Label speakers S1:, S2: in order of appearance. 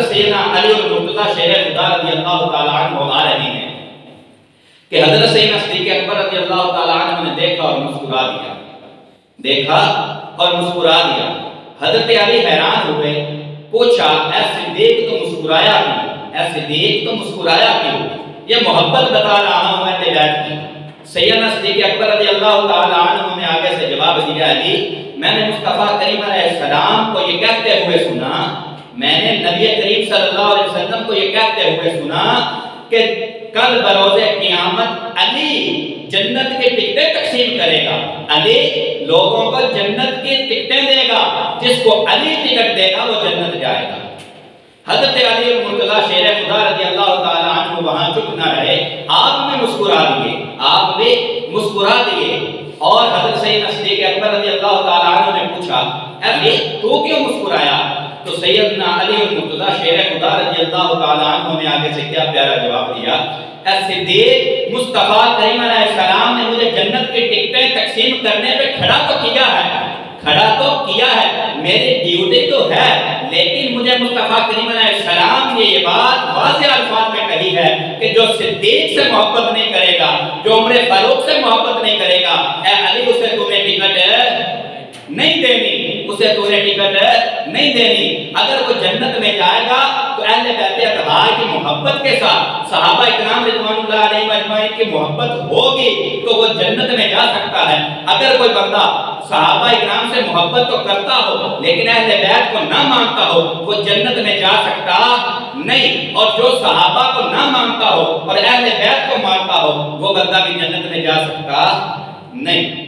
S1: سیدنا علی المرتضیٰ شیر خدا رضی اللہ تعالیٰ عنہ آ رہی ہیں کہ حضرت سیدنا صدیق اکبر رضی اللہ تعالیٰ عنہ نے دیکھا اور مسکرا دیا حضرت علی حیران ہوئے، پوچھا اے صدیق تو مسکرایا کیوں؟ یہ محبت بتا رہا ہوں اہل بیت کی۔ سیدنا صدیق اکبر رضی اللہ تعالیٰ عنہ نے آگے سے جواب دیا، علی میں نے مصطفیٰ کریم علیہ السلام کو یہ کہتے ہوئے سنا، میں نے نبی کریم صلی اللہ علیہ وسلم کو یہ کہتے ہوئے سنا کہ کل بروز قیامت علی جنت کے ٹکٹیں تقسیم کرے گا، علی لوگوں کو جنت کی ٹکٹیں دے گا، جس کو علی ٹکٹ دے گا وہ جنت جائے گا۔ حضرت علی المرتضیٰ شیر خدا رضی اللہ تعالیٰ عنہ وہاں چپ نہ رہے، آپ بھی مسکرا دیے اور حضرت سیدنا صدیق اکبر رضی اللہ تعالیٰ عنہ نے پوچھا علی تو کیوں مسکرایا؟ تو سیدنا علی المرتضیٰ شیر خدا رضی اللہ تعالیٰ عنہ نے آگے سے کیا پیارا جواب دیا، اے صدیق مصطفیٰ کریم علیہ السلام نے مجھے جنت کی ٹکٹیں تقسیم کرنے پہ کھڑا تو کیا ہے، میری ڈیوٹی تو ہے، لیکن مجھے مصطفیٰ کریم علیہ السلام نے یہ بات واضح الفاظ میں کہی ہے کہ جو صدیق سے محبت نہیں کرے گا، جو عمر فاروق سے محبت نہیں کرے گا، اے علی اسے تمہیں ٹکٹ نہیں دینی۔ اگر وہ جنت میں جائے گا تو اہل بیت اطہار کی محبت کے ساتھ صحابہ اکرام رضوان اللہ علیہم اجمعین کی محبت ہوگی تو وہ جنت میں جا سکتا ہے۔ اگر کوئی بندہ صحابہ اکرام سے محبت تو کرتا ہو لیکن اہل بیت کو نہ مانتا ہو وہ جنت میں جا سکتا نہیں، اور جو صحابہ کو نہ مانتا ہو اور اہل بیت کو مانتا ہو وہ بندہ بھی جنت میں جا سکتا نہیں۔